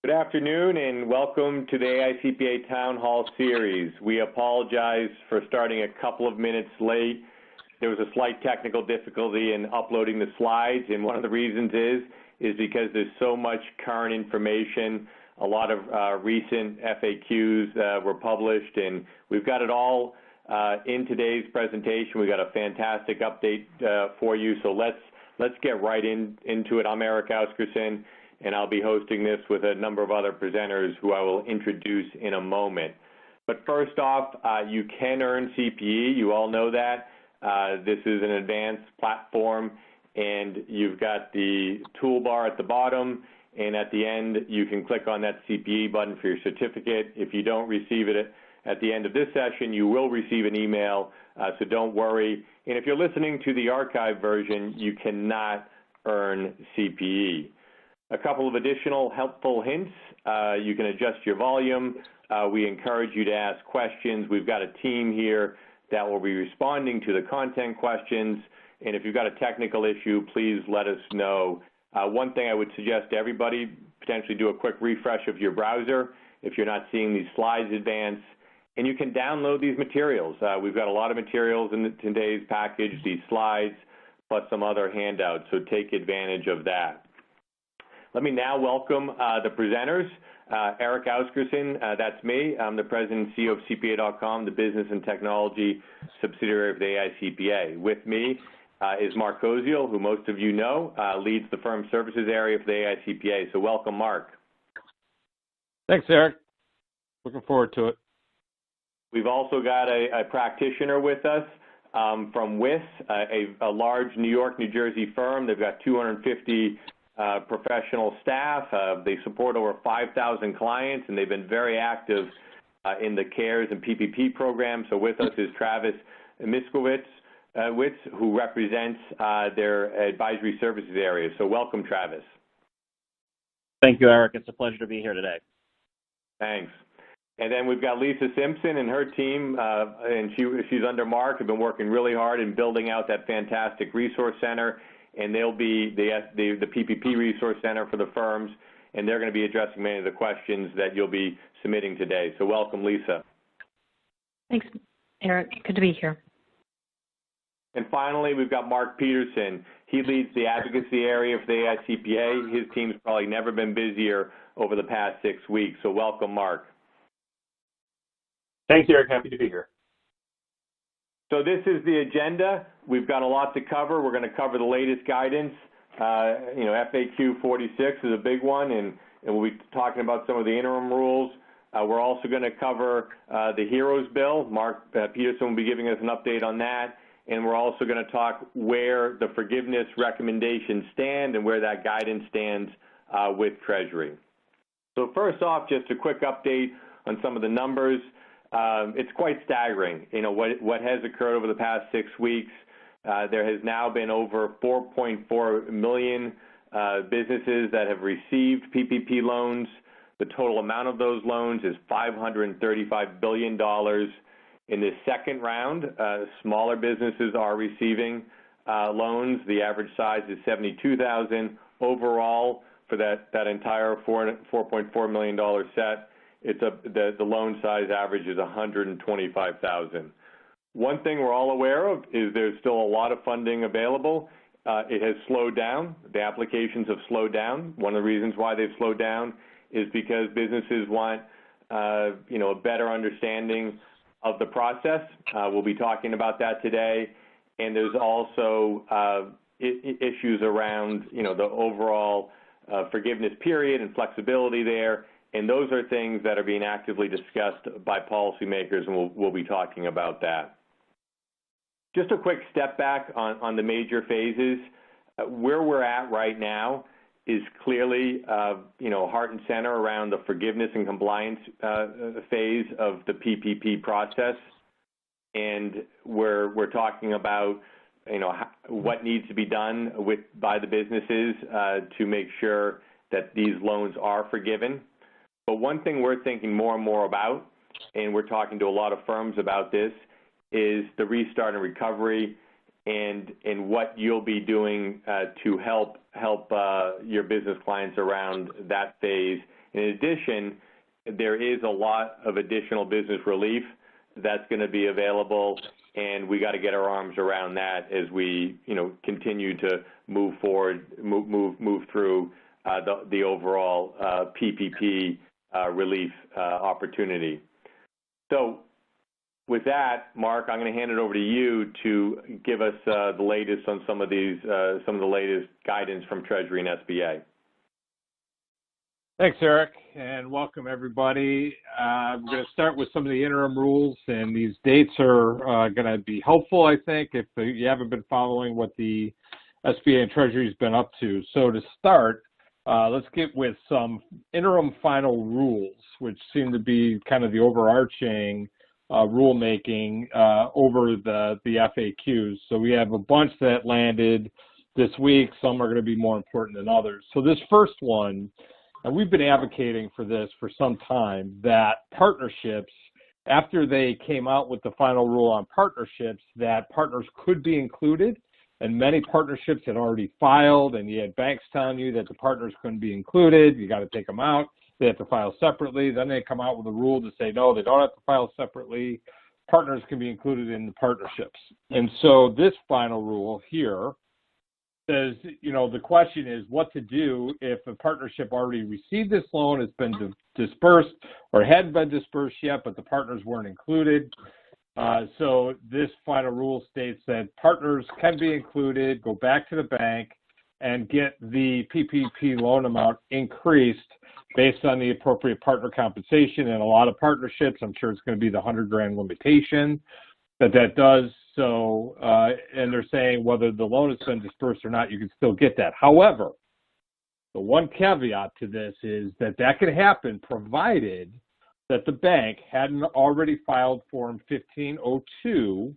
Good afternoon and welcome to the AICPA Town Hall Series. We apologize for starting a couple of minutes late. There was a slight technical difficulty in uploading the slides, and one of the reasons is because there's so much current information. A lot of recent FAQs were published, and we've got it all in today's presentation. We've got a fantastic update for you, so let's get right into it. I'm Eric Auskerson, and I'll be hosting this with a number of other presenters who I will introduce in a moment. But first off, you can earn CPE. You all know that. This is an advanced platform, and you've got the toolbar at the bottom, and at the end, you can click on that CPE button for your certificate. If you don't receive it at the end of this session, you will receive an email, so don't worry. And if you're listening to the archived version, you cannot earn CPE. A couple of additional helpful hints. You can adjust your volume. We encourage you to ask questions. We've got a team here that will be responding to the content questions. And if you've got a technical issue, please let us know. One thing I would suggest to everybody, potentially do a quick refresh of your browser if you're not seeing these slides advance. And you can download these materials. We've got a lot of materials in today's package, these slides, plus some other handouts, so take advantage of that. Let me now welcome the presenters. Eric Auskerson, that's me. I'm the president and CEO of CPA.com, the business and technology subsidiary of the AICPA. With me is Mark Koziel, who most of you know, leads the firm services area for the AICPA. So welcome, Mark. Thanks, Eric. Looking forward to it. We've also got a practitioner with us from WIS, a large New York, New Jersey firm. They've got 250 professional staff. They support over 5,000 clients, and they've been very active in the CARES and PPP program. So with us is Travis Miskowitz, who represents their advisory services area. So welcome, Travis. Thank you, Eric. It's a pleasure to be here today. Thanks. And then we've got Lisa Simpson and her team, and she's under Mark, have been working really hard in building out that fantastic resource center, and they'll be the PPP resource center for the firms, and they're going to be addressing many of the questions that you'll be submitting today. So welcome, Lisa. Thanks, Eric. Good to be here. And finally, we've got Mark Peterson. He leads the advocacy area for the AICPA. His team's probably never been busier over the past 6 weeks. So welcome, Mark. Thanks, Eric. Happy to be here. So this is the agenda. We've got a lot to cover. We're going to cover the latest guidance. FAQ 46 is a big one, and we'll be talking about some of the interim rules. We're also going to cover the HEROES bill. Mark Peterson will be giving us an update on that. And we're also going to talk where the forgiveness recommendations stand and where that guidance stands with Treasury. So first off, just a quick update on some of the numbers. It's quite staggering, what has occurred over the past 6 weeks. There has now been over 4.4 million businesses that have received PPP loans. The total amount of those loans is $535 billion. In this second round, smaller businesses are receiving loans. The average size is $72,000. Overall, for that entire $4.4 million set, the loan size average is $125,000. One thing we're all aware of is there's still a lot of funding available. It has slowed down. The applications have slowed down. One of the reasons why they've slowed down is because businesses want a better understanding of the process. We'll be talking about that today. And there's also issues around the overall forgiveness period and flexibility there. And those are things that are being actively discussed by policymakers, and we'll be talking about that. Just a quick step back on the major phases. Where we're at right now is clearly, heart and center around the forgiveness and compliance phase of the PPP process. And we're talking about, what needs to be done by the businesses to make sure that these loans are forgiven. But one thing we're thinking more and more about, and we're talking to a lot of firms about this, is the restart and recovery and what you'll be doing to help your business clients around that phase In addition, there is a lot of additional business relief that's going to be available, and we got to get our arms around that as we, continue to move forward, move through the overall PPP relief opportunity. So, with that, Mark, I'm going to hand it over to you to give us the latest on some of the latest guidance from Treasury and SBA. Thanks, Eric, and welcome everybody. I'm going to start with some of the interim rules, and these dates are going to be helpful, I think, if you haven't been following what the SBA and Treasury has been up to. So to start, let's get with some interim final rules, which seem to be kind of the overarching rulemaking over the FAQs. So we have a bunch that landed this week. Some are going to be more important than others. So this first one, and we've been advocating for this for some time, that partnerships, after they came out with the final rule on partnerships, that partners could be included, and many partnerships had already filed, and you had banks telling you that the partners couldn't be included, you got to take them out, they have to file separately. Then they come out with a rule to say, no, they don't have to file separately, partners can be included in the partnerships. And so this final rule here says, the question is what to do if a partnership already received this loan, it's been dispersed, or hadn't been dispersed yet, but the partners weren't included. So this final rule states that partners can be included, go back to the bank, and get the PPP loan amount increased based on the appropriate partner compensation. And a lot of partnerships, I'm sure it's going to be the $100,000 limitation that does. So, and they're saying whether the loan has been dispersed or not, you can still get that. However, the one caveat to this is that can happen provided that the bank hadn't already filed Form 1502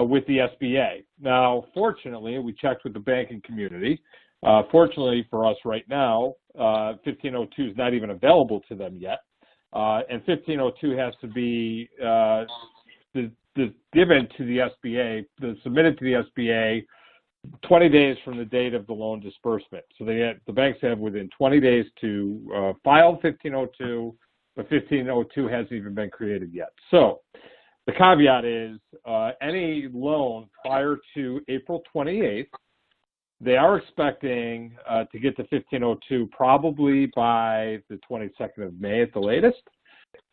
with the SBA. Now, fortunately, we checked with the banking community. Fortunately for us right now, 1502 is not even available to them yet. And 1502 has to be given to the SBA, submitted to the SBA 20 days from the date of the loan disbursement. So the banks have within 20 days to file 1502, but 1502 hasn't even been created yet. So the caveat is any loan prior to April 28th, they are expecting to get to 1502 probably by the 22nd of May at the latest.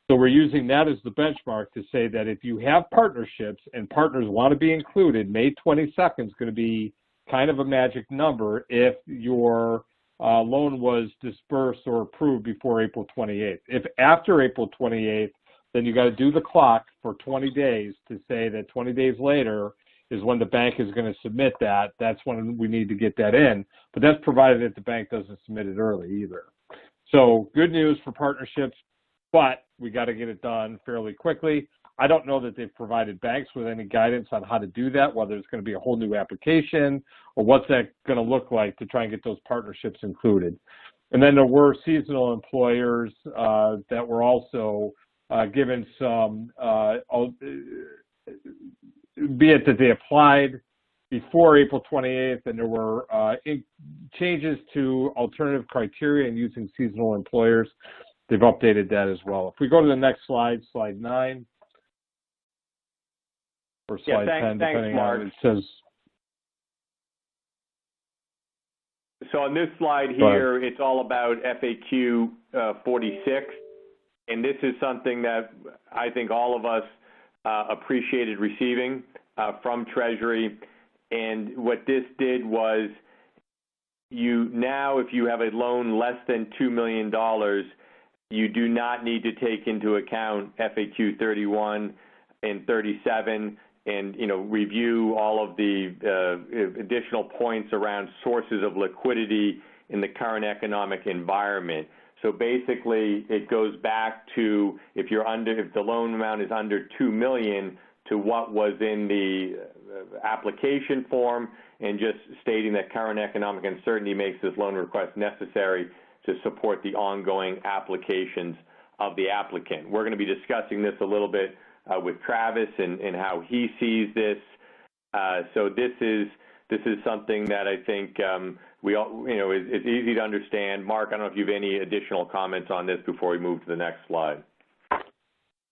So we're using that as the benchmark to say that if you have partnerships and partners want to be included, May 22nd is going to be kind of a magic number if your loan was dispersed or approved before April 28th. If after April 28th, then you got to do the clock for 20 days to say that 20 days later is when the bank is going to submit that. That's when we need to get that in. But that's provided that the bank doesn't submit it early either. So good news for partnerships, but we got to get it done fairly quickly. I don't know that they've provided banks with any guidance on how to do that, whether it's going to be a whole new application or what's that going to look like to try and get those partnerships included. And then there were seasonal employers that were also given some, be it that they applied before April 28th, and there were changes to alternative criteria and using seasonal employers. They've updated that as well. If we go to the next slide, slide 9, or slide 10, depending on it says. So on this slide here, it's all about FAQ 46, and this is something that I think all of us appreciated receiving from Treasury. And what this did was, if you have a loan less than $2 million, you do not need to take into account FAQ 31 and 37 and, review all of the additional points around sources of liquidity in the current economic environment. So basically, it goes back to if the loan amount is under $2 million, to what was in the application form, and just stating that current economic uncertainty makes this loan request necessary to support the ongoing applications of the applicant. We're going to be discussing this a little bit with Travis and how he sees this. So this is this is something that I think we all, it's easy to understand. Mark, I don't know if you have any additional comments on this before we move to the next slide.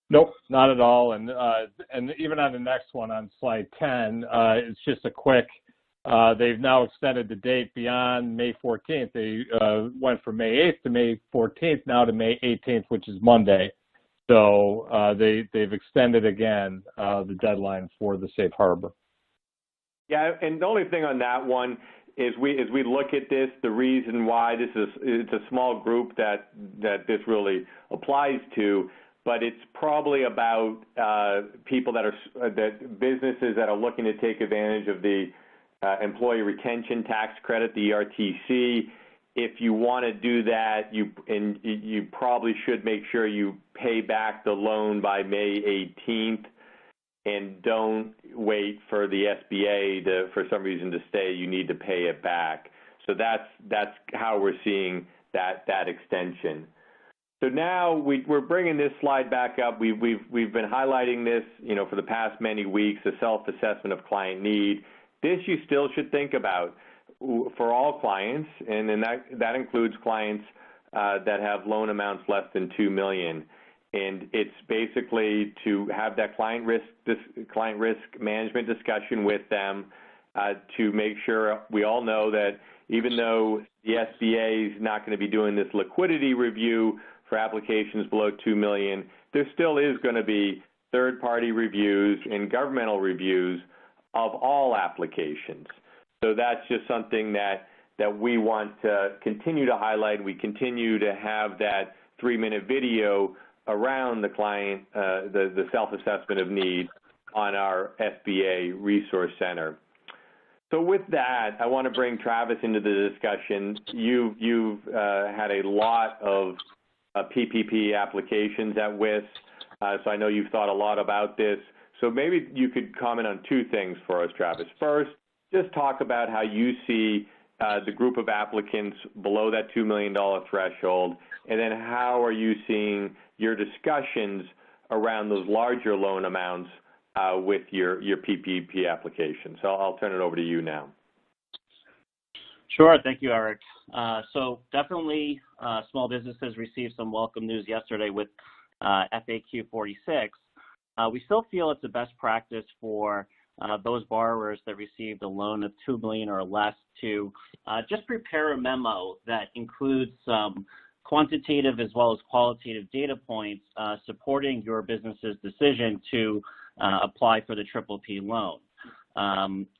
Nope, not at all. And even on the next one, on slide 10, it's just a quick. They've now extended the date beyond May 14th. They went from May 8th to May 14th, now to May 18th, which is Monday. So they've extended again the deadline for the safe harbor. Yeah, and the only thing on that one is as we look at this, the reason why it's a small group that this really applies to, but it's probably about people that businesses that are looking to take advantage of the Employee Retention Tax Credit, the ERTC. If you want to do that, you probably should make sure you pay back the loan by May 18th, and don't wait for the SBA for some reason to stay. You need to pay it back. So that's how we're seeing that extension. So now we're bringing this slide back up. We've been highlighting this, for the past many weeks, the self-assessment of client need. This you still should think about for all clients, and then that includes clients that have loan amounts less than $2 million. And it's basically to have that client risk management discussion with them to make sure we all know that even though the SBA is not going to be doing this liquidity review for applications below $2 million, there still is going to be third-party reviews and governmental reviews of all applications. So that's just something that we want to continue to highlight. We continue to have that 3-minute video around the client, the self-assessment of need on our SBA Resource Center. So with that, I want to bring Travis into the discussion. You've had a lot of PPP applications at WIS, so I know you've thought a lot about this. So maybe you could comment on 2 things for us, Travis. First, just talk about how you see the group of applicants below that $2 million threshold, and then how are you seeing your discussions around those larger loan amounts with your PPP application. So I'll turn it over to you now. Sure. Thank you, Eric. So definitely small businesses received some welcome news yesterday with FAQ 46. We still feel it's the best practice for those borrowers that received a loan of $2 million or less to just prepare a memo that includes some quantitative as well as qualitative data points supporting your business's decision to apply for the PPP loan.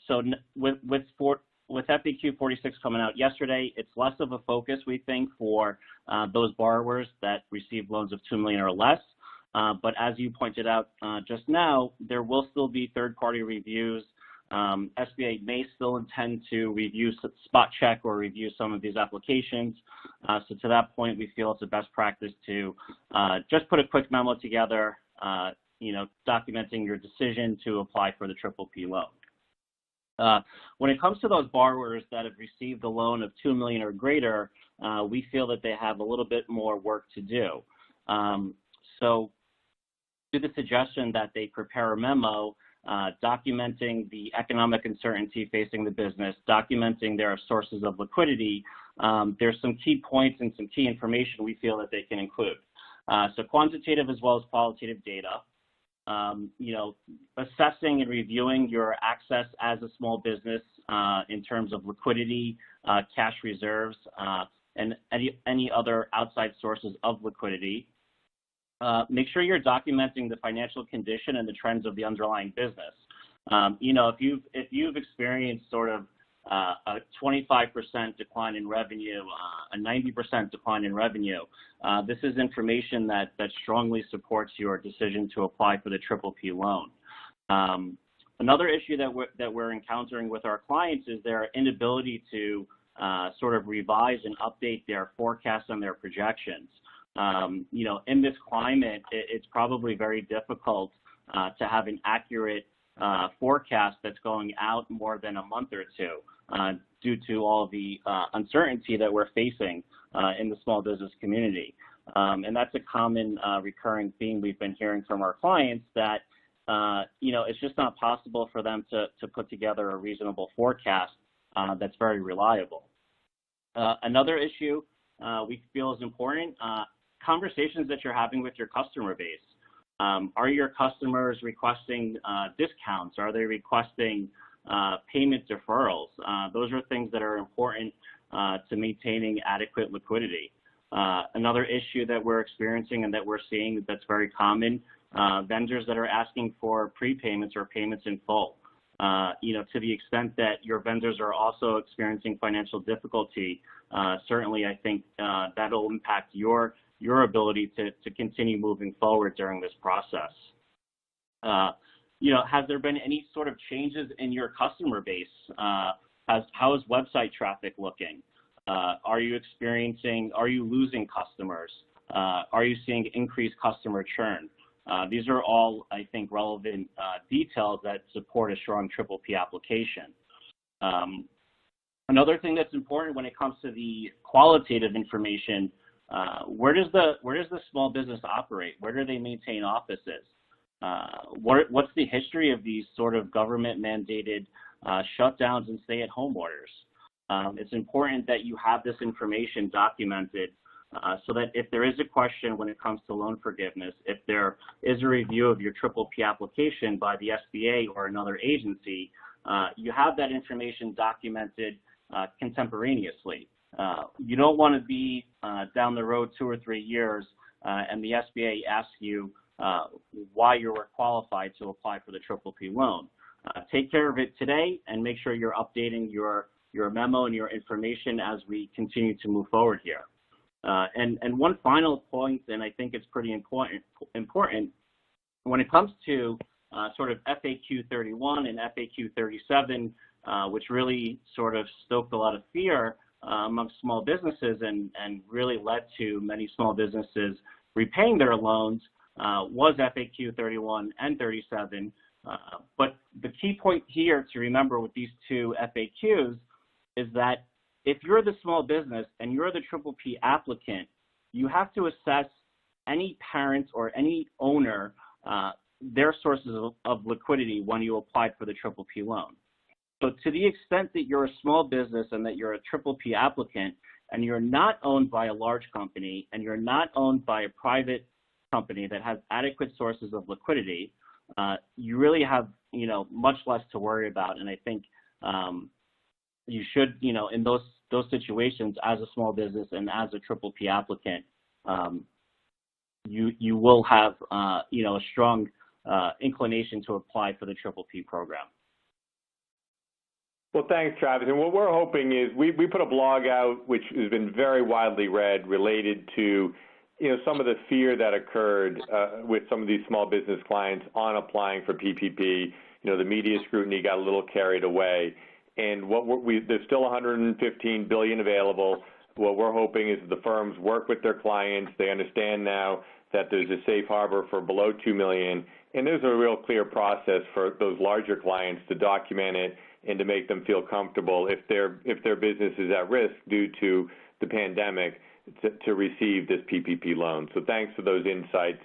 So with FAQ 46 coming out yesterday, it's less of a focus, we think, for those borrowers that received loans of $2 million or less. But as you pointed out just now, there will still be third-party reviews. SBA may still intend to review, spot check, or review some of these applications. So to that point, we feel it's the best practice to just put a quick memo together, documenting your decision to apply for the PPP loan. When it comes to those borrowers that have received a loan of $2 million or greater, we feel that they have a little bit more work to do. So to the suggestion that they prepare a memo documenting the economic uncertainty facing the business, documenting their sources of liquidity, there's some key points and some key information we feel that they can include. So quantitative as well as qualitative data, assessing and reviewing your access as a small business in terms of liquidity, cash reserves, and any other outside sources of liquidity. Make sure you're documenting the financial condition and the trends of the underlying business. If you've experienced sort of a 25% decline in revenue, a 90% decline in revenue, this is information that strongly supports your decision to apply for the PPP loan. Another issue that we're encountering with our clients is their inability to sort of revise and update their forecasts and their projections. In this climate, it's probably very difficult to have an accurate forecast that's going out more than a month or two due to all the uncertainty that we're facing in the small business community. And that's a common recurring theme we've been hearing from our clients, that it's just not possible for them to put together a reasonable forecast that's very reliable. Another issue we feel is important, conversations that you're having with your customer base. Are your customers requesting discounts? Are they requesting payment deferrals? Those are things that are important to maintaining adequate liquidity. Another issue that we're experiencing and that we're seeing that's very common, vendors that are asking for prepayments or payments in full. To the extent that your vendors are also experiencing financial difficulty, certainly I think that'll impact your ability to continue moving forward during this process. Has there been any sort of changes in your customer base? How is website traffic looking? Are you losing customers? Are you seeing increased customer churn? These are all, I think, relevant details that support a strong PPP application. Another thing that's important when it comes to the qualitative information, where does the small business operate? Where do they maintain offices? What's the history of these sort of government-mandated shutdowns and stay-at-home orders? It's important that you have this information documented so that if there is a question when it comes to loan forgiveness, if there is a review of your PPP application by the SBA or another agency, you have that information documented contemporaneously. You don't want to be down the road 2 or 3 years and the SBA asks you why you were qualified to apply for the PPP loan. Take care of it today and make sure you're updating your memo and your information as we continue to move forward here. And one final point, and I think it's pretty important when it comes to sort of FAQ 31 and FAQ 37, which really sort of stoked a lot of fear among small businesses and really led to many small businesses repaying their loans, was FAQ 31 and 37. But the key point here to remember with these two FAQs is that if you're the small business and you're the PPP applicant, you have to assess any parent or any owner, their sources of liquidity when you applied for the PPP loan. So to the extent that you're a small business and that you're a PPP applicant and you're not owned by a large company and you're not owned by a private company that has adequate sources of liquidity, you really have, much less to worry about. And I think you should, in those situations as a small business and as a PPP applicant, you will have, a strong inclination to apply for the PPP program. Well, thanks, Travis. And what we're hoping is we put a blog out which has been very widely read related to some of the fear that occurred with some of these small business clients on applying for PPP. The media scrutiny got a little carried away. And there's still $115 billion available. What we're hoping is the firms work with their clients. They understand now that there's a safe harbor for below $2 million. And there's a real clear process for those larger clients to document it and to make them feel comfortable if their business is at risk due to the pandemic to receive this PPP loan. So thanks for those insights.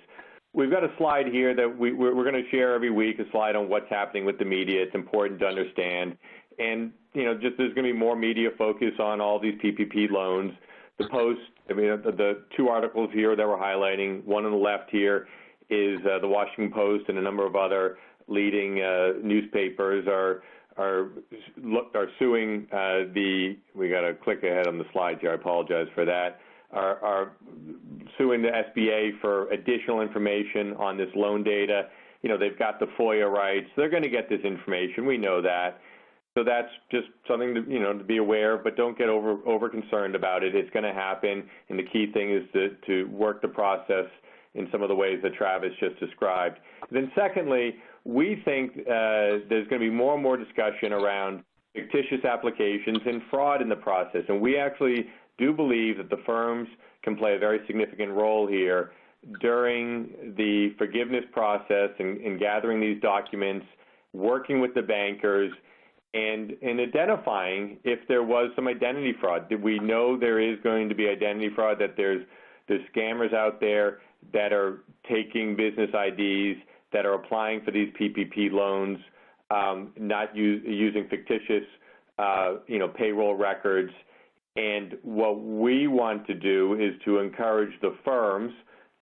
We've got a slide here that we're going to share every week, a slide on what's happening with the media. It's important to understand. And, just there's going to be more media focus on all these PPP loans. The Post, the 2 articles here that we're highlighting, one on the left here is the Washington Post and a number of other leading newspapers are suing we got to click ahead on the slide here, I apologize for that, are suing the SBA for additional information on this loan data. They've got the FOIA rights. They're going to get this information. We know that. So that's just something to, to be aware of, but don't get over concerned about it. It's going to happen, and the key thing is to work the process in some of the ways that Travis just described. Then secondly, we think there's going to be more and more discussion around fictitious applications and fraud in the process, and we actually do believe that the firms can play a very significant role here during the forgiveness process and gathering these documents, working with the bankers, and identifying if there was some identity fraud. Did we know there is going to be identity fraud, that there's scammers out there that are taking business IDs, that are applying for these PPP loans, not using fictitious, payroll records. And what we want to do is to encourage the firms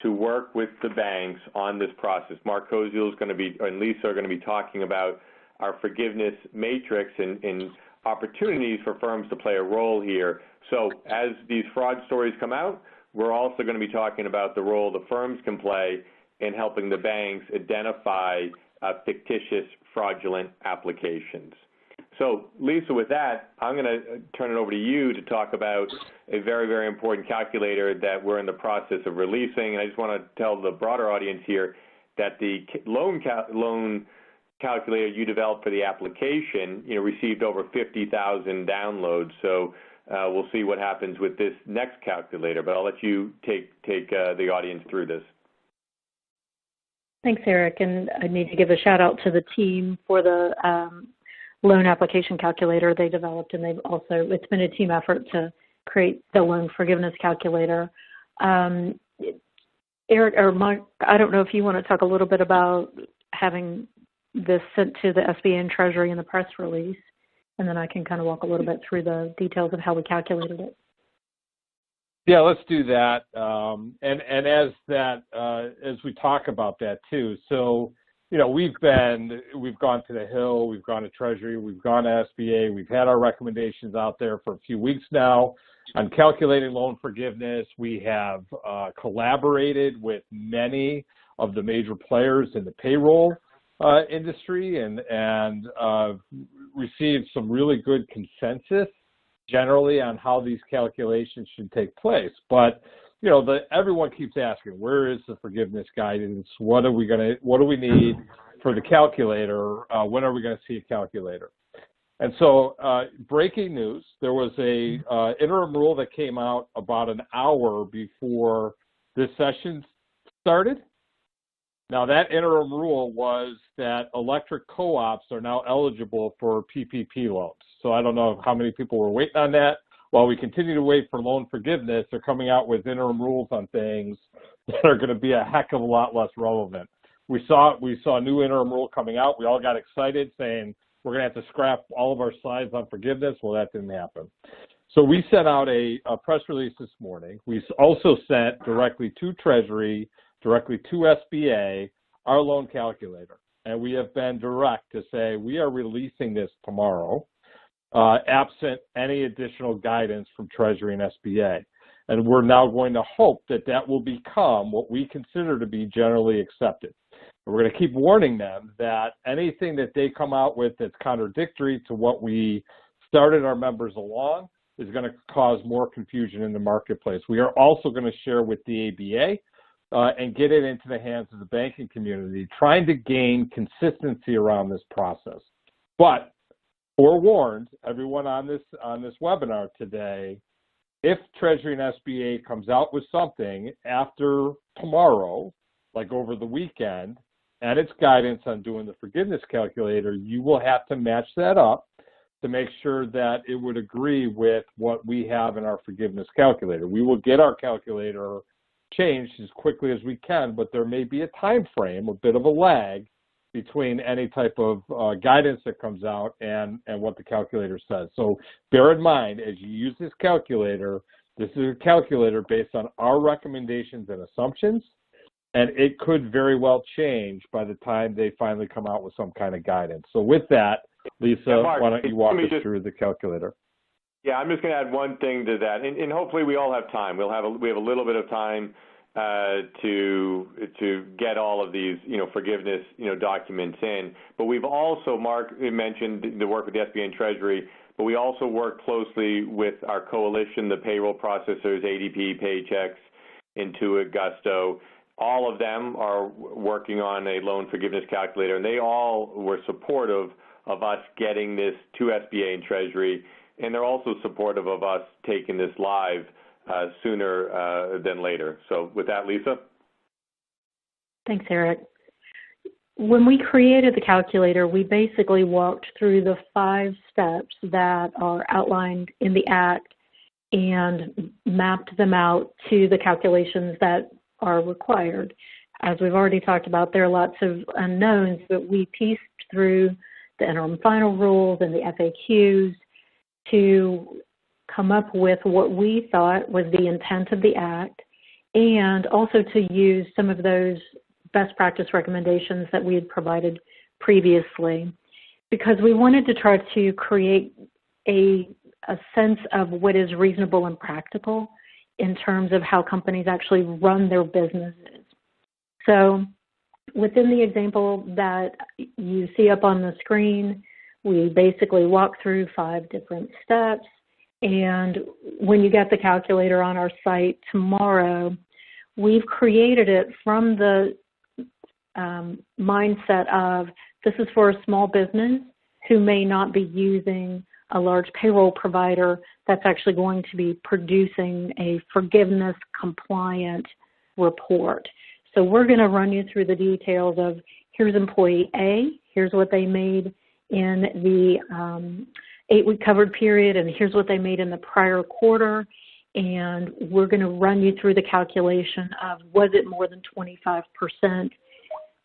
to work with the banks on this process. Mark Koziel is going to be, and Lisa are going to be talking about our forgiveness matrix and opportunities for firms to play a role here. So as these fraud stories come out, we're also going to be talking about the role the firms can play in helping the banks identify fictitious, fraudulent applications. So, Lisa, with that, I'm going to turn it over to you to talk about a very, very important calculator that we're in the process of releasing. And I just want to tell the broader audience here that the loan calculator you developed for the application, received over 50,000 downloads. So we'll see what happens with this next calculator. But I'll let you take the audience through this. Thanks, Eric. And I need to give a shout out to the team for the loan application calculator they developed, and it's been a team effort to create the loan forgiveness calculator. Eric or Mike, I don't know if you want to talk a little bit about having this sent to the SBA and Treasury in the press release, and then I can kind of walk a little bit through the details of how we calculated it. Yeah, let's do that. And as we talk about that too, so we've gone to the Hill, we've gone to Treasury, we've gone to SBA, we've had our recommendations out there for a few weeks now on calculating loan forgiveness. We have collaborated with many of the major players in the payroll industry and received some really good consensus generally on how these calculations should take place. But everyone keeps asking, where is the forgiveness guidance? What do we need for the calculator? When are we going to see a calculator? And so, breaking news, there was a interim rule that came out about an hour before this session started. Now, that interim rule was that electric co-ops are now eligible for PPP loans. So I don't know how many people were waiting on that. While we continue to wait for loan forgiveness, they're coming out with interim rules on things that are going to be a heck of a lot less relevant. We saw a new interim rule coming out. We all got excited saying we're going to have to scrap all of our slides on forgiveness. Well, that didn't happen. So we sent out a press release this morning. We also sent directly to Treasury, directly to SBA, our loan calculator. And we have been direct to say we are releasing this tomorrow, absent any additional guidance from Treasury and SBA. And we're now going to hope that that will become what we consider to be generally accepted. And we're going to keep warning them that anything that they come out with that's contradictory to what we started our members along is going to cause more confusion in the marketplace. We are also going to share with the ABA and get it into the hands of the banking community, trying to gain consistency around this process. But forewarned, everyone on this webinar today, if Treasury and SBA comes out with something after tomorrow, like over the weekend, and its guidance on doing the forgiveness calculator, you will have to match that up to make sure that it would agree with what we have in our forgiveness calculator. We will get our calculator changed as quickly as we can, but there may be a time frame, a bit of a lag, between any type of guidance that comes out and what the calculator says. So bear in mind, as you use this calculator, this is a calculator based on our recommendations and assumptions, and it could very well change by the time they finally come out with some kind of guidance. So with that, Lisa, Mark, why don't you walk us through the calculator? Yeah, I'm just going to add one thing to that, and hopefully we all have time. We have a little bit of time to get all of these, forgiveness, documents in. But we've also, Mark mentioned the work with the SBA and Treasury, but we also work closely with our coalition, the payroll processors, ADP, Paychex, Intuit, Gusto. All of them are working on a loan forgiveness calculator, and they all were supportive of us getting this to SBA and Treasury, and they're also supportive of us taking this live sooner than later. So with that, Lisa? Thanks, Eric. When we created the calculator, we basically walked through the 5 steps that are outlined in the Act and mapped them out to the calculations that are required. as we've already talked about, there are lots of unknowns, but we pieced through the interim final rules and the FAQs to come up with what we thought was the intent of the Act, and also to use some of those best practice recommendations that we had provided previously, because we wanted to try to create a sense of what is reasonable and practical in terms of how companies actually run their businesses. So within the example that you see up on the screen, we basically walk through 5 different steps. And when you get the calculator on our site tomorrow, we've created it from the mindset of this is for a small business who may not be using a large payroll provider that's actually going to be producing a forgiveness compliant report. So we're going to run you through the details of here's employee A, here's what they made in the 8-week covered period, and here's what they made in the prior quarter. And we're going to run you through the calculation of was it more than 25%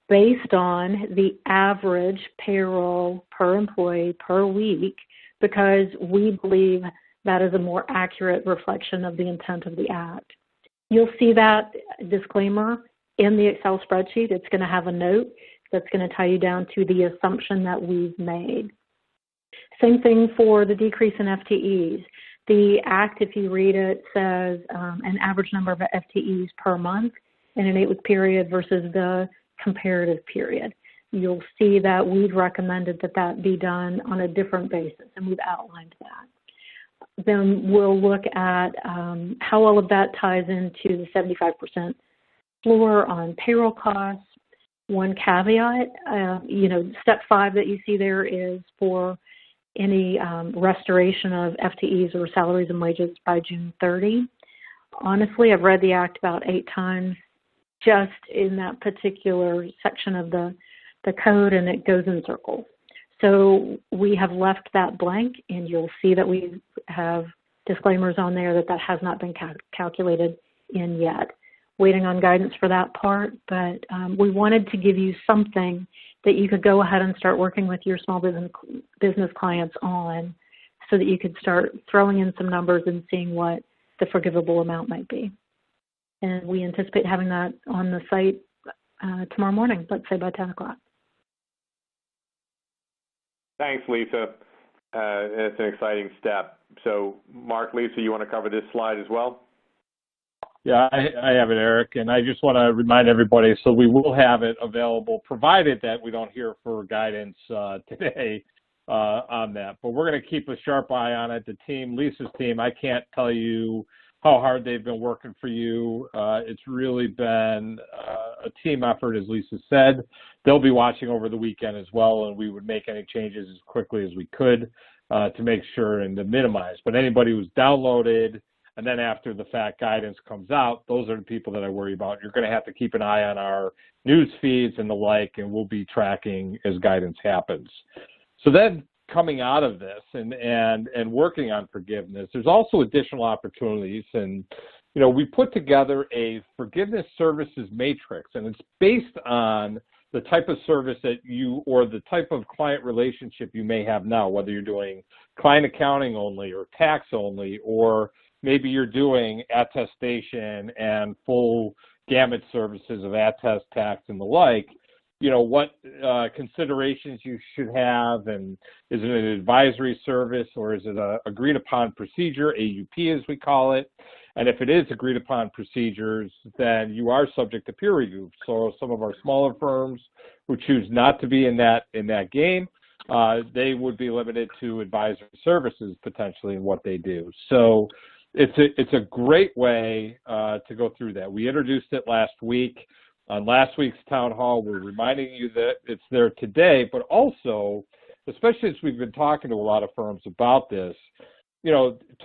based on the average payroll per employee per week, because we believe that is a more accurate reflection of the intent of the Act. You'll see that disclaimer in the Excel spreadsheet. It's going to have a note that's going to tie you down to the assumption that we've made. Same thing for the decrease in FTEs. The Act, if you read it, says an average number of FTEs per month in an 8-week period versus the comparative period. You'll see that we've recommended that that be done on a different basis, and we've outlined that. Then we'll look at how all of that ties into the 75% floor on payroll costs. One caveat, step 5 that you see there is for any restoration of FTEs or salaries and wages by June 30. Honestly, I've read the Act about 8 times just in that particular section of the code, and it goes in circles. So we have left that blank, and you'll see that we have disclaimers on there that has not been calculated in yet. Waiting on guidance for that part, but we wanted to give you something that you could go ahead and start working with your small business clients on, so that you could start throwing in some numbers and seeing what the forgivable amount might be. And we anticipate having that on the site tomorrow morning, let's say by 10 o'clock. Thanks, Lisa. It's an exciting step. So, Mark, Lisa, you want to cover this slide as well? Yeah, I have it, Eric, and I just want to remind everybody, so we will have it available, provided that we don't hear for guidance today on that. But we're going to keep a sharp eye on it. The team, Lisa's team, I can't tell you how hard they've been working for you. It's really been a team effort, as Lisa said. They'll be watching over the weekend as well, and we would make any changes as quickly as we could to make sure and to minimize. But anybody who's downloaded, and then after the fact guidance comes out, those are the people that I worry about. You're going to have to keep an eye on our news feeds and the like, and we'll be tracking as guidance happens. So then coming out of this and working on forgiveness, there's also additional opportunities. And, we put together a forgiveness services matrix, and it's based on the type of service that you, or the type of client relationship you may have now, whether you're doing client accounting only or tax only, or maybe you're doing attestation and full gamut services of attest, tax, and the like, what considerations you should have, and is it an advisory service or is it a agreed upon procedure, AUP as we call it? And if it is agreed upon procedures, then you are subject to peer review. So some of our smaller firms who choose not to be in that game, they would be limited to advisory services potentially in what they do. So it's a great way to go through that. We introduced it last week. On last week's town hall, we're reminding you that it's there today, but also, especially as we've been talking to a lot of firms about this,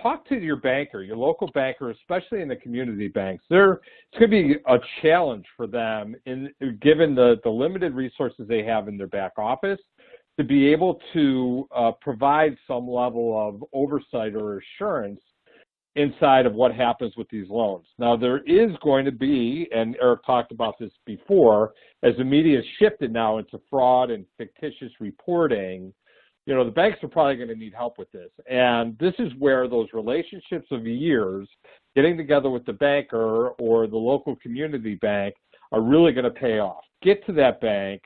talk to your banker, your local banker, especially in the community banks. It's going to be a challenge for them, given the limited resources they have in their back office, to be able to provide some level of oversight or assurance inside of what happens with these loans. Now, there is going to be, and Eric talked about this before, as the media has shifted now into fraud and fictitious reporting, the banks are probably going to need help with this. And this is where those relationships of years, getting together with the banker or the local community bank, are really going to pay off. Get to that bank,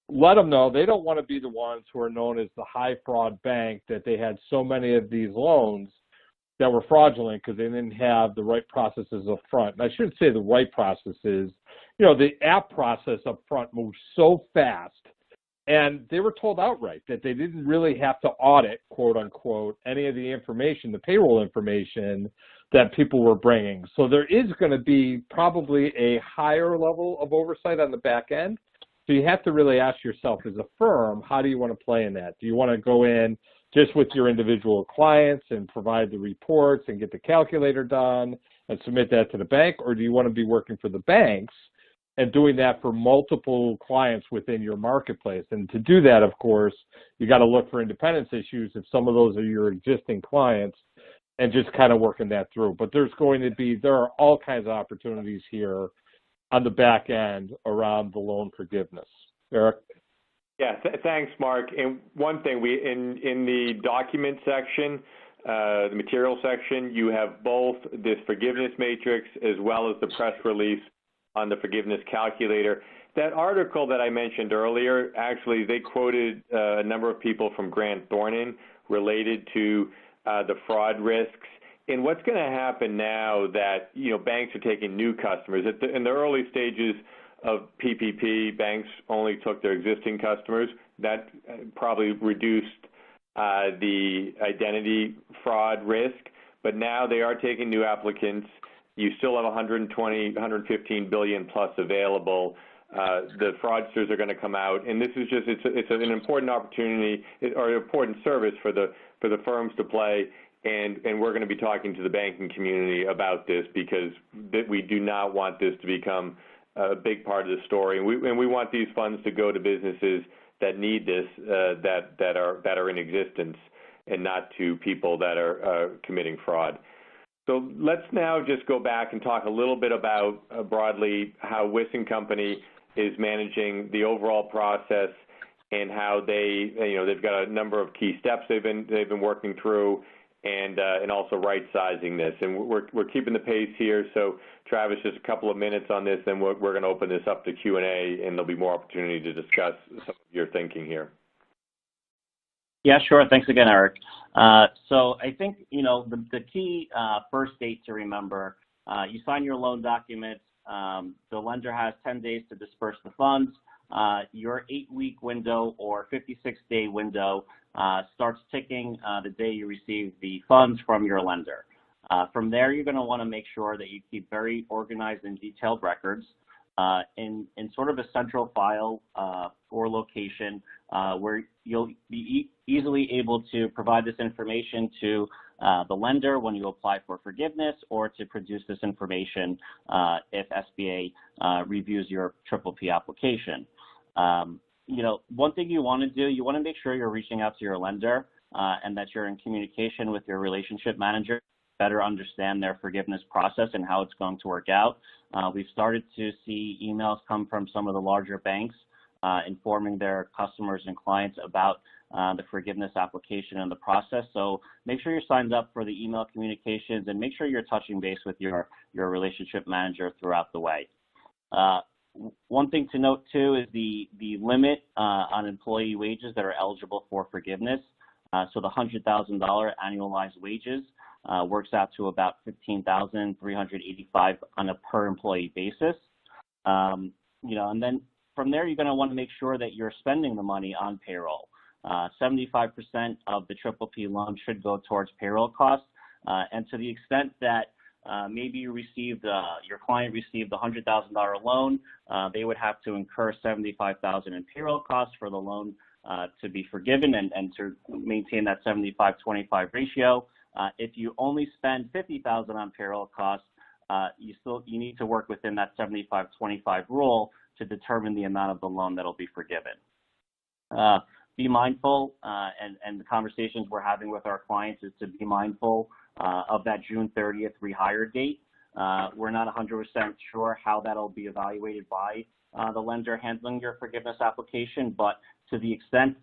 let them know they don't want to be the ones who are known as the high fraud bank, that they had so many of these loans that were fraudulent because they didn't have the right processes up front. And I shouldn't say the right processes. The app process up front moves so fast, and they were told outright that they didn't really have to audit, quote unquote, any of the information, the payroll information that people were bringing. So there is going to be probably a higher level of oversight on the back end. So you have to really ask yourself as a firm, how do you want to play in that? Do you want to go in just with your individual clients and provide the reports and get the calculator done and submit that to the bank? Or do you want to be working for the banks and doing that for multiple clients within your marketplace? And to do that, of course, you got to look for independence issues if some of those are your existing clients, and just kind of working that through. But there are all kinds of opportunities here on the back end around the loan forgiveness. Eric? Yeah, thanks, Mark. And one thing, in the document section, the material section, you have both this forgiveness matrix as well as the press release on the forgiveness calculator. That article that I mentioned earlier, actually, they quoted a number of people from Grant Thornton related to the fraud risks. And what's going to happen now that banks are taking new customers in the early stages of PPP, banks only took their existing customers. That probably reduced the identity fraud risk, but now they are taking new applicants. You still have 115 billion plus available. The fraudsters are going to come out, and this is it's an important opportunity or an important service for the firms to play. And we're going to be talking to the banking community about this, because we do not want this to become a big part of the story. And we want these funds to go to businesses that need this, that are in existence, and not to people that are committing fraud. So let's now just go back and talk a little bit about broadly how Wiss & Company is managing the overall process, and how they've got a number of key steps they've been working through, and also right-sizing this. And we're keeping the pace here. So, Travis, just a couple of minutes on this, then we're going to open this up to Q&A, and there'll be more opportunity to discuss some of your thinking here. Yeah, sure. Thanks again, Eric. So I think, the key first date to remember, you sign your loan documents. The lender has 10 days to disperse the funds. Your 8-week window or 56-day window starts ticking the day you receive the funds from your lender. From there, you're going to want to make sure that you keep very organized and detailed records in sort of a central file or location where you'll be easily able to provide this information to the lender when you apply for forgiveness, or to produce this information if SBA reviews your PPP application. One thing you want to do, you want to make sure you're reaching out to your lender and that you're in communication with your relationship manager, better understand their forgiveness process and how it's going to work out. We've started to see emails come from some of the larger banks informing their customers and clients about the forgiveness application and the process. So make sure you're signed up for the email communications, and make sure you're touching base with your relationship manager throughout the way. One thing to note, too, is the limit on employee wages that are eligible for forgiveness. So the $100,000 annualized wages works out to about $15,385 on a per employee basis. And then from there, you're going to want to make sure that you're spending the money on payroll. 75% of the PPP loan should go towards payroll costs. And to the extent that maybe your client received a $100,000 loan, they would have to incur $75,000 in payroll costs for the loan to be forgiven and to maintain that 75-25 ratio. If you only spend $50,000 on payroll costs, you need to work within that 75-25 rule to determine the amount of the loan that will be forgiven. be mindful, and the conversations we're having with our clients is to be mindful of that June 30th rehire date. We're not 100% sure how that'll be evaluated by the lender handling your forgiveness application, but to the extent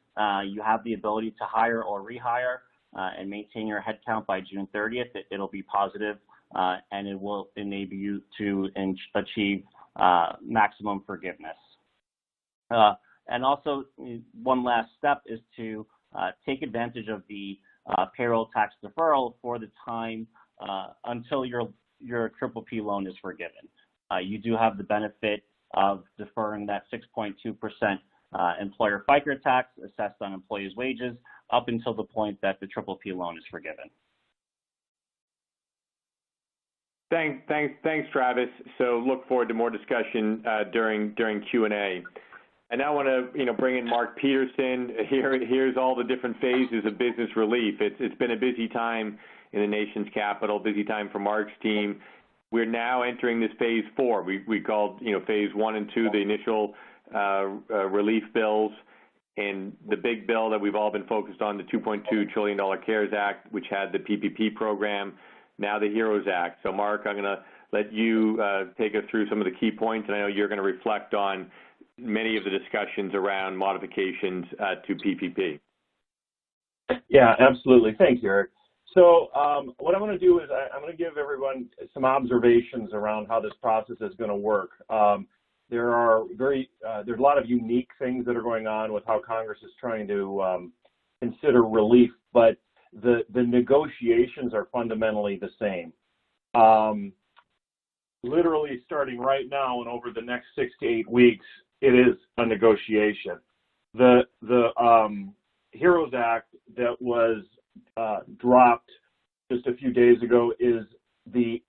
you have the ability to hire or rehire and maintain your headcount by June 30th, it'll be positive, and it will enable you to achieve maximum forgiveness. And also, one last step is to take advantage of the payroll tax deferral for the time until your PPP loan is forgiven. You do have the benefit of deferring that 6.2% employer FICA tax assessed on employees' wages up until the point that the PPP loan is forgiven. Thanks, Travis. So look forward to more discussion during Q&A. I now want to bring in Mark Peterson. Here's all the different phases of business relief. It's been a busy time in the nation's capital, busy time for Mark's team. We're now entering this phase 4. We called phase 1 and 2 the initial relief bills, and the big bill that we've all been focused on, the $2.2 trillion CARES Act, which had the PPP program, now the HEROES Act. So Mark, I'm going to let you take us through some of the key points, and I know you're going to reflect on many of the discussions around modifications to PPP. Yeah, absolutely. Thank you, Eric. So what I'm going to do is I'm going to give everyone some observations around how this process is going to work. There's a lot of unique things that are going on with how Congress is trying to consider relief, but the negotiations are fundamentally the same. Literally starting right now and over the next 6 to 8 weeks, it is a negotiation. The HEROES Act that was dropped just a few days ago is the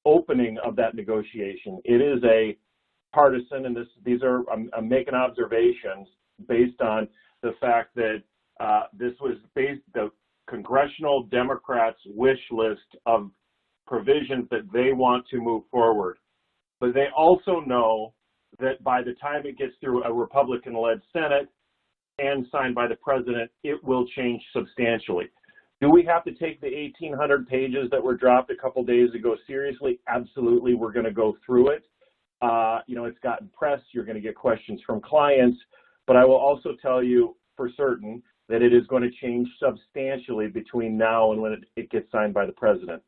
opening of that negotiation. It is a partisan, and I'm making observations based on the fact that this was the congressional Democrats' wish list of provisions that they want to move forward. But they also know that by the time it gets through a Republican-led Senate and signed by the president, it will change substantially. Do we have to take the 1,800 pages that were dropped a couple days ago seriously? Absolutely, we're going to go through it. It's gotten press. You're going to get questions from clients. But I will also tell you for certain that it is going to change substantially between now and when it gets signed by the president.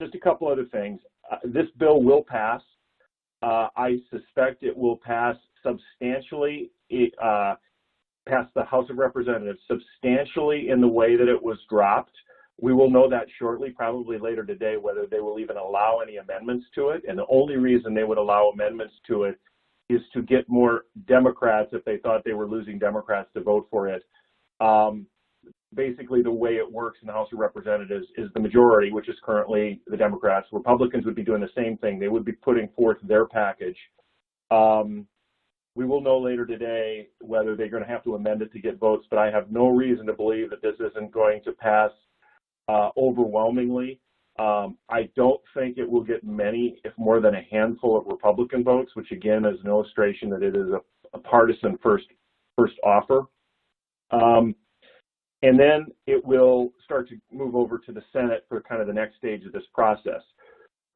Just a couple other things. This bill will pass. I suspect it will pass substantially, pass the House of Representatives substantially in the way that it was dropped. We will know that shortly, probably later today, whether they will even allow any amendments to it. And the only reason they would allow amendments to it is to get more Democrats, if they thought they were losing Democrats, to vote for it. Basically, the way it works in the House of Representatives is the majority, which is currently the Democrats. Republicans would be doing the same thing. They would be putting forth their package. We will know later today whether they're going to have to amend it to get votes, but I have no reason to believe that this isn't going to pass overwhelmingly. I don't think it will get many, if more than a handful of Republican votes, which again is an illustration that it is a partisan first offer. And then it will start to move over to the Senate for kind of the next stage of this process.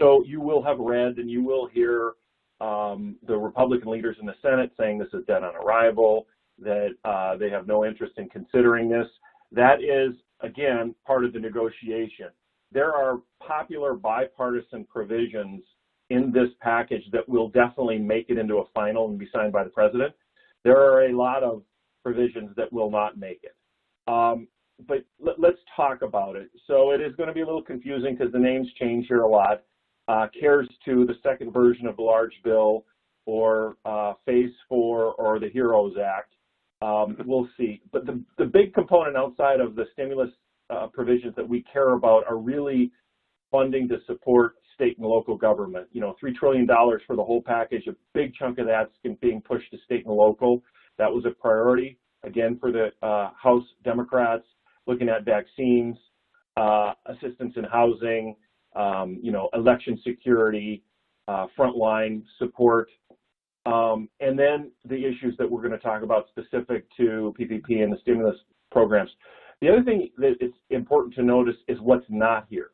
So you will have read and you will hear the Republican leaders in the Senate saying this is dead on arrival, that they have no interest in considering this. That is, again, part of the negotiation. There are popular bipartisan provisions in this package that will definitely make it into a final and be signed by the president. There are a lot of provisions that will not make it. But let's talk about it. So it is going to be a little confusing because the names change here a lot. CARES 2, the second version of the large bill, or Phase 4, or the HEROES Act. We'll see. But the big component outside of the stimulus provisions that we care about are really funding to support state and local government. $3 trillion for the whole package. A big chunk of that's being pushed to state and local. That was a priority, again, for the House Democrats, looking at vaccines, assistance in housing, election security, frontline support. And then the issues that we're going to talk about specific to PPP and the stimulus programs. The other thing that is important to notice is what's not here.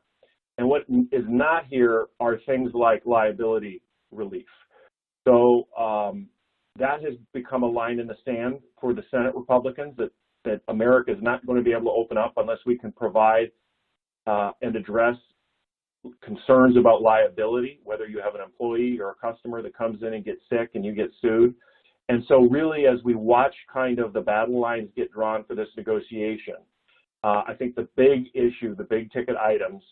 And what is not here are things like liability relief. So that has become a line in the sand for the Senate Republicans, that America is not going to be able to open up unless we can provide and address concerns about liability, whether you have an employee or a customer that comes in and gets sick and you get sued. And so really, as we watch kind of the battle lines get drawn for this negotiation, I think the big issue, the big ticket items,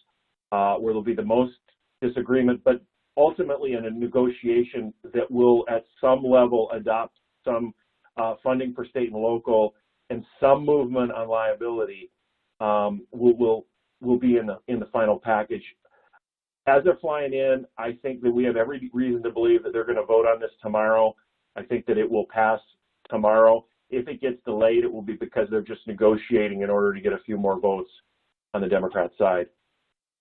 where there'll be the most disagreement, but ultimately in a negotiation that will at some level adopt some funding for state and local and some movement on liability, will be in the final package. As they're flying in, I think that we have every reason to believe that they're going to vote on this tomorrow. I think that it will pass tomorrow. If it gets delayed, it will be because they're just negotiating in order to get a few more votes on the Democrat side.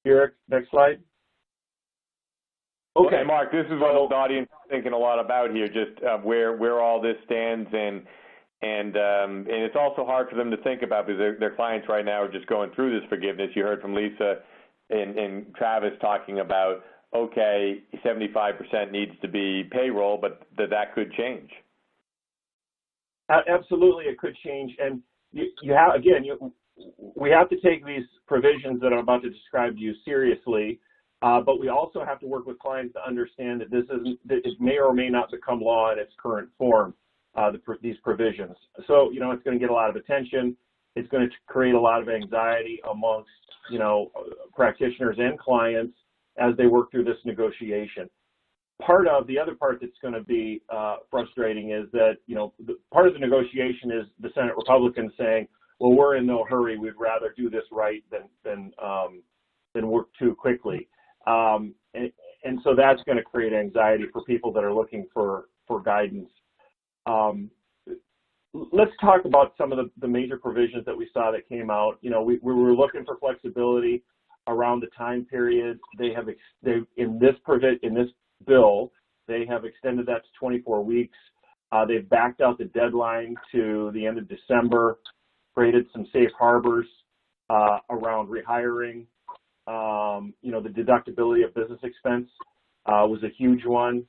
Eric, next slide. Okay, Mark, this is what the audience is thinking a lot about here, just where all this stands, and it's also hard for them to think about because their clients right now are just going through this forgiveness. You heard from Lisa and Travis talking about, okay, 75% needs to be payroll, but that could change. Absolutely, it could change, and we have to take these provisions that I'm about to describe to you seriously, but we also have to work with clients to understand that that it may or may not become law in its current form. These provisions, so it's going to get a lot of attention. It's going to create a lot of anxiety amongst practitioners and clients as they work through this negotiation. The other part that's going to be frustrating is that, part of the negotiation is the Senate Republicans saying, well, we're in no hurry. We'd rather do this right than work too quickly. And so that's going to create anxiety for people that are looking for guidance. Let's talk about some of the major provisions that we saw that came out. We were looking for flexibility around the time period. In this bill, they have extended that to 24 weeks. They've backed out the deadline to the end of December, created some safe harbors around rehiring. The deductibility of business expense was a huge one.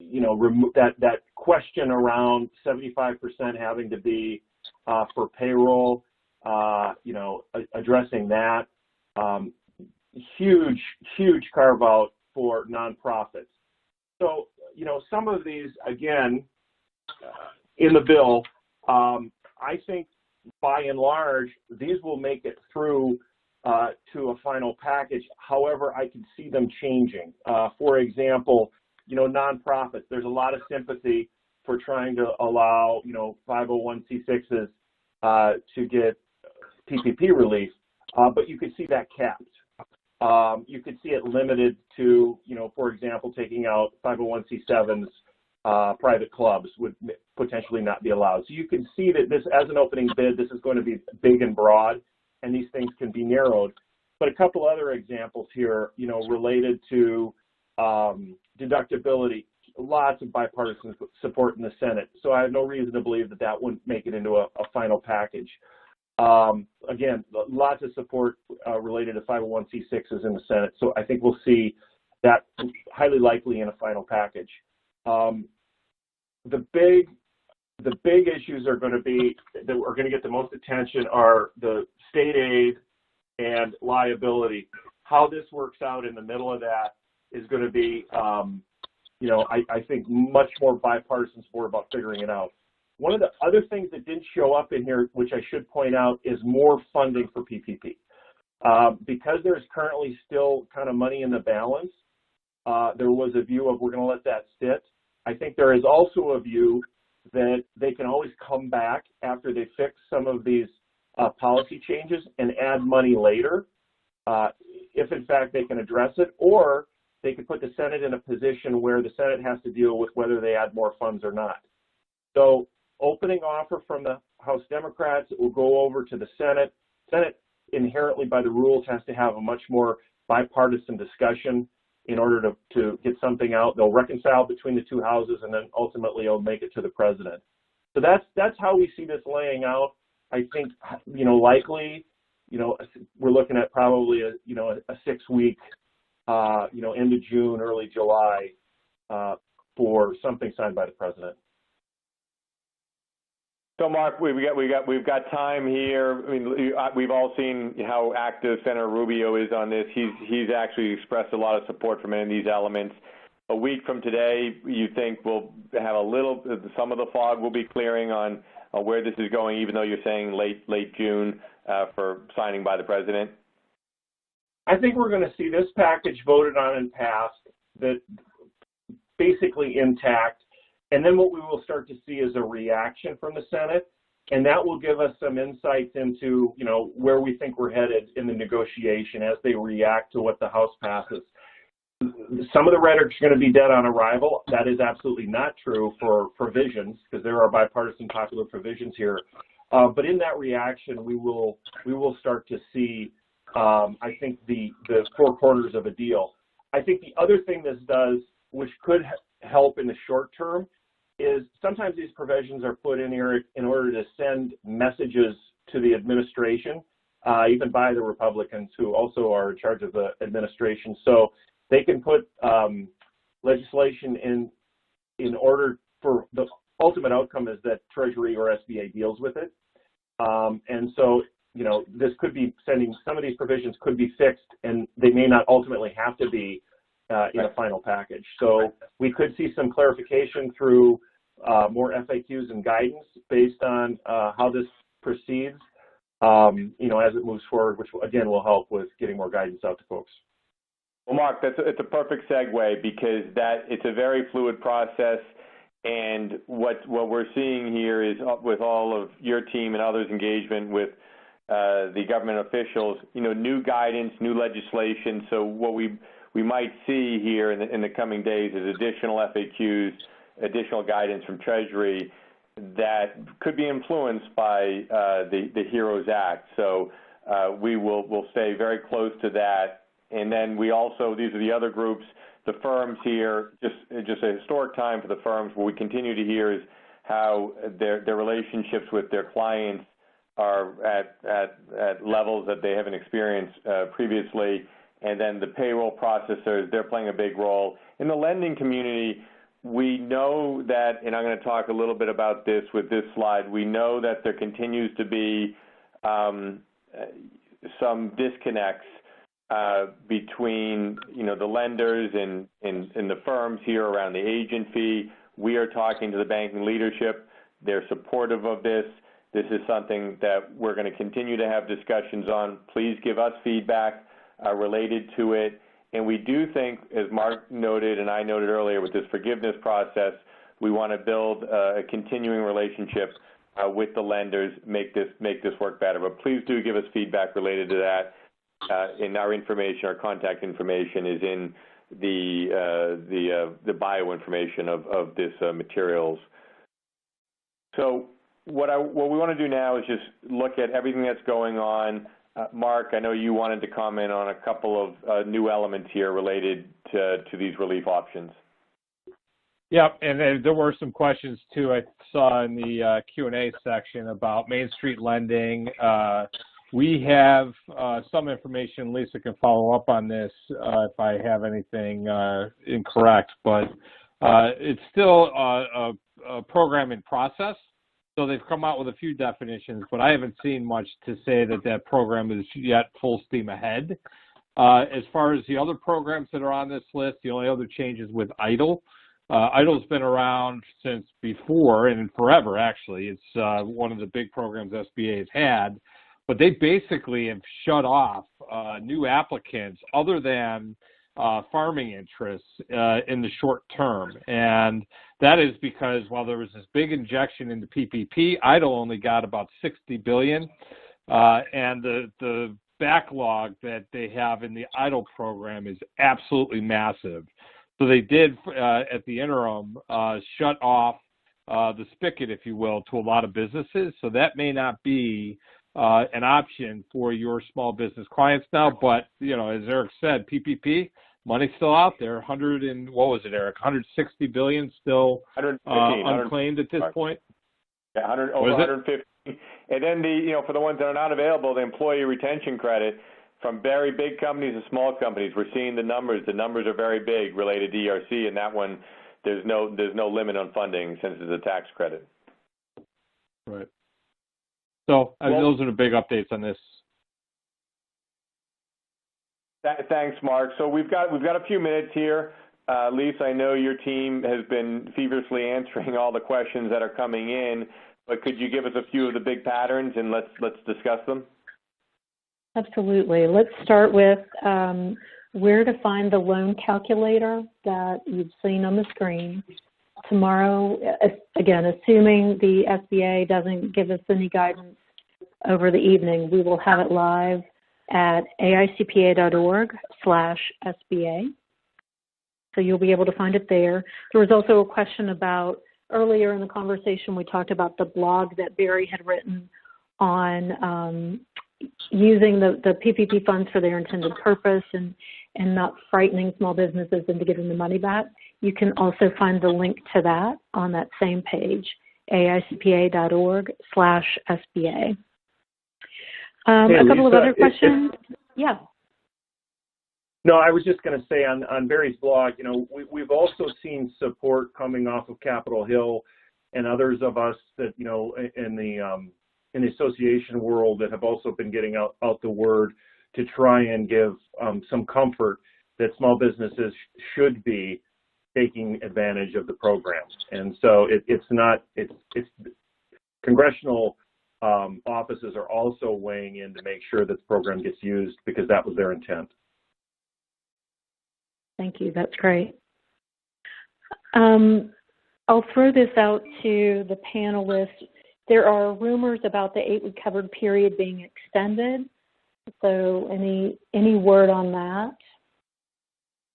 Remove that question around 75% having to be for payroll, addressing that. Huge carve out for nonprofits. So, some of these, again, in the bill, I think by and large, these will make it through to a final package. However, I can see them changing. For example, nonprofits, there's a lot of sympathy for trying to allow, 501c6s to get PPP relief, but you could see that capped. You could see it limited to, for example, taking out 501c7s, private clubs would potentially not be allowed. So you can see that this, as an opening bid, this is going to be big and broad, and these things can be narrowed. But a couple other examples here, related to deductibility, lots of bipartisan support in the Senate. So I have no reason to believe that wouldn't make it into a final package. Again, lots of support related to 501c6s in the Senate. So I think we'll see that highly likely in a final package. The big issues are going to be that are going to get the most attention are the state aid and liability. How this works out in the middle of that is going to be, I think much more bipartisan support about figuring it out. One of the other things that didn't show up in here, which I should point out, is more funding for PPP. Because there's currently still kind of money in the balance, there was a view of we're going to let that sit. I think there is also a view that they can always come back after they fix some of these policy changes and add money later, if in fact they can address it, or they could put the Senate in a position where the Senate has to deal with whether they add more funds or not. So opening offer from the House Democrats, it will go over to the Senate. Senate inherently by the rules has to have a much more bipartisan discussion. in order to get something out. They'll reconcile between the two houses, and then ultimately it'll make it to the president. So that's how we see this laying out. I think, likely, we're looking at probably a 6-week, end of June, early July, for something signed by the president. So, Mark, we've got time here. I mean, we've all seen how active Senator Rubio is on this. He's actually expressed a lot of support for many of these elements. A week from today, you think we'll have some of the fog will be clearing on where this is going, even though you're saying late June for signing by the president? I think we're going to see this package voted on and passed, that basically intact. And then what we will start to see is a reaction from the Senate, and that will give us some insights into, where we think we're headed in the negotiation as they react to what the House passes. Some of the rhetoric is going to be dead on arrival. That is absolutely not true for provisions, because there are bipartisan popular provisions here. But in that reaction, we will start to see, I think, the four corners of a deal. I think the other thing this does, which could help in the short term, is sometimes these provisions are put in here in order to send messages to the administration, even by the Republicans who also are in charge of the administration. So they can put legislation in order for the ultimate outcome is that Treasury or SBA deals with it. And so, this could be some of these provisions could be fixed, and they may not ultimately have to be in a final package. So we could see some clarification through more FAQs and guidance based on how this proceeds, as it moves forward, which again will help with getting more guidance out to folks. Well, Mark, it's a perfect segue, because it's a very fluid process, and what we're seeing here is, with all of your team and others' engagement with the government officials, new guidance, new legislation. So what we might see here in the coming days is additional FAQs, additional guidance from Treasury that could be influenced by the HEROES Act. So we'll stay very close to that. And then these are the other groups, the firms here, just a historic time for the firms. What we continue to hear is how their relationships with their clients are at levels that they haven't experienced previously. And then the payroll processors, they're playing a big role. In the lending community, we know that, and I'm going to talk a little bit about this with this slide, we know that there continues to be some disconnects between, the lenders and the firms here around the agent fee. We are talking to the banking leadership. They're supportive of this. This is something that we're going to continue to have discussions on. Please give us feedback related to it. And we do think, as Mark noted and I noted earlier, with this forgiveness process, we want to build a continuing relationship with the lenders, make this work better. But please do give us feedback related to that. And our information, our contact information, is in the bio information of this materials. So what we want to do now is just look at everything that's going on. Mark, I know you wanted to comment on a couple of new elements here related to these relief options. Yeah, and there were some questions too I saw in the Q&A section about Main Street lending. We have some information. Lisa can follow up on this if I have anything incorrect, but it's still a program in process. So they've come out with a few definitions, but I haven't seen much to say that program is yet full steam ahead. As far as the other programs that are on this list, the only other change is with EIDL. EIDL's been around since before and forever, actually. It's one of the big programs SBA has had, but they basically have shut off new applicants other than farming interests in the short term. And that is because while there was this big injection into PPP, EIDL only got about $60 billion. And the backlog that they have in the EIDL program is absolutely massive. So they did, at the interim, shut off the spigot, if you will, to a lot of businesses. So that may not be an option for your small business clients now. But, as Eric said, PPP, money's still out there. What was it, Eric? 160 billion still 115, unclaimed at this point. Yeah, over 150. And then for the ones that are not available, the employee retention credit from very big companies to small companies. We're seeing the numbers. The numbers are very big related to ERC, and that one there's no limit on funding since it's a tax credit. Right. So those are the big updates on this. Thanks, Mark. So we've got a few minutes here. Lisa, I know your team has been feverishly answering all the questions that are coming in, but could you give us a few of the big patterns and let's discuss them? Absolutely. Let's start with where to find the loan calculator that you've seen on the screen. Tomorrow, again, assuming the SBA doesn't give us any guidance over the evening, we will have it live at aicpa.org/SBA. So you'll be able to find it there. There was also a question about, earlier in the conversation, we talked about the blog that Barry had written on using the PPP funds for their intended purpose and not frightening small businesses into giving the money back. You can also find the link to that on that same page, aicpa.org/SBA. A couple of other questions. Yeah. No, I was just going to say on Barry's blog, we've also seen support coming off of Capitol Hill and others of us that, in the association world that have also been getting out the word to try and give some comfort that small businesses should be taking advantage of the program. And so it's congressional offices are also weighing in to make sure that the program gets used because that was their intent. Thank you. That's great. I'll throw this out to the panelists. There are rumors about the 8-week covered period being extended. So any word on that?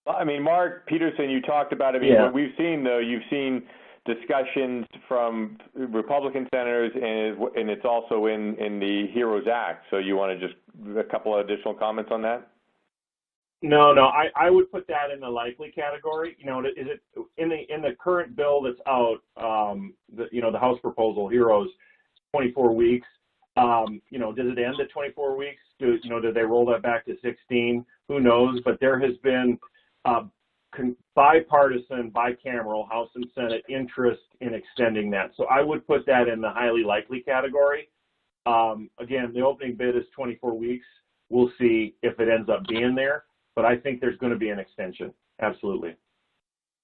I mean, Mark Peterson, you talked about it. Yeah. What we've seen, though, you've seen discussions from Republican senators, and it's also in the HEROES Act. So you want to just a couple of additional comments on that? No, I would put that in the likely category. Is it in the current bill that's out? The House proposal, HEROES, 24 weeks. Does it end at 24 weeks? Do they roll that back to 16? Who knows? But there has been bipartisan, bicameral, House and Senate interest in extending that. So I would put that in the highly likely category. Again, the opening bid is 24 weeks. We'll see if it ends up being there. But I think there's going to be an extension. Absolutely.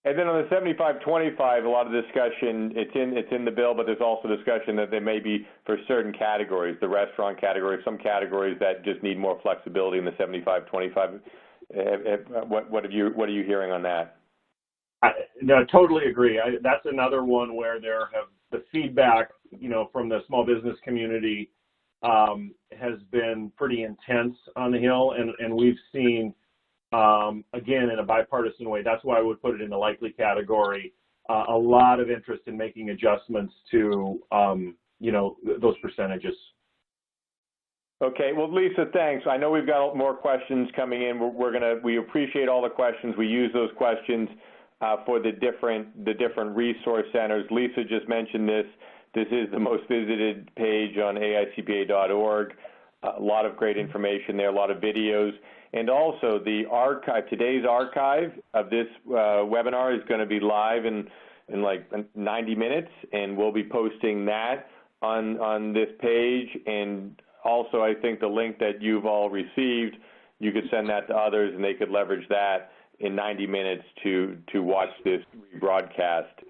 And then on the 75-25, a lot of discussion, it's in the bill, but there's also discussion that there may be for certain categories, the restaurant category, some categories that just need more flexibility in the 75-25. What are you hearing on that? No, totally agree. That's another one where the feedback, from the small business community has been pretty intense on the Hill, and we've seen, again, in a bipartisan way. That's why I would put it in the likely category. A lot of interest in making adjustments to, those percentages. Okay. Well, Lisa, thanks. I know we've got more questions coming in. We appreciate all the questions. We use those questions for the different resource centers. Lisa just mentioned this. This is the most visited page on aicpa.org. A lot of great information there, a lot of videos. And also the archive, today's archive of this webinar is going to be live in like 90 minutes, and we'll be posting that on this page. And also, I think the link that you've all received, you could send that to others, and they could leverage that in 90 minutes to watch this broadcast.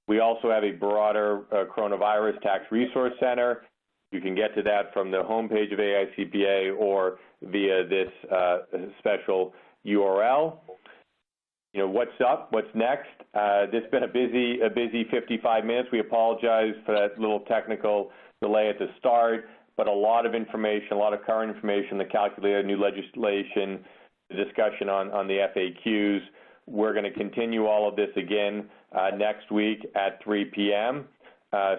We also have a broader coronavirus tax resource center. You can get to that from the homepage of AICPA or via this special URL. What's up? What's next? This has been a busy 55 minutes. We apologize for that little technical delay at the start, but a lot of information, a lot of current information, the calculator, new legislation, the discussion on the FAQs. We're going to continue all of this again next week at 3 p.m.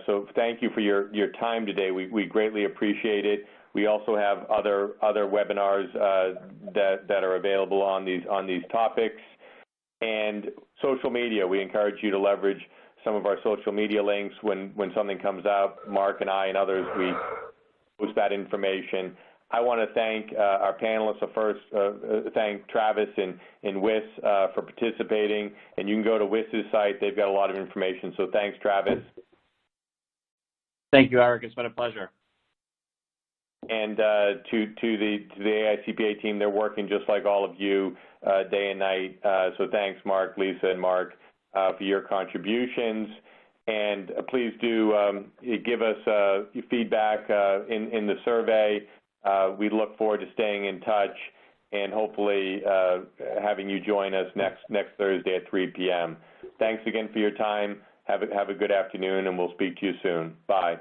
So thank you for your time today. We greatly appreciate it. We also have other webinars that are available on these topics. And social media, we encourage you to leverage some of our social media links when something comes out. Mark and I and others, we post that information. I want to thank our panelists. First, thank Travis and WIS for participating. And you can go to WIS's site. They've got a lot of information. So thanks, Travis. Thank you, Eric. It's been a pleasure. And to the AICPA team, they're working just like all of you day and night. So thanks, Mark, Lisa, and Mark for your contributions. And please do give us feedback in the survey. We look forward to staying in touch and hopefully having you join us next Thursday at 3 p.m. Thanks again for your time. Have a good afternoon, and we'll speak to you soon. Bye.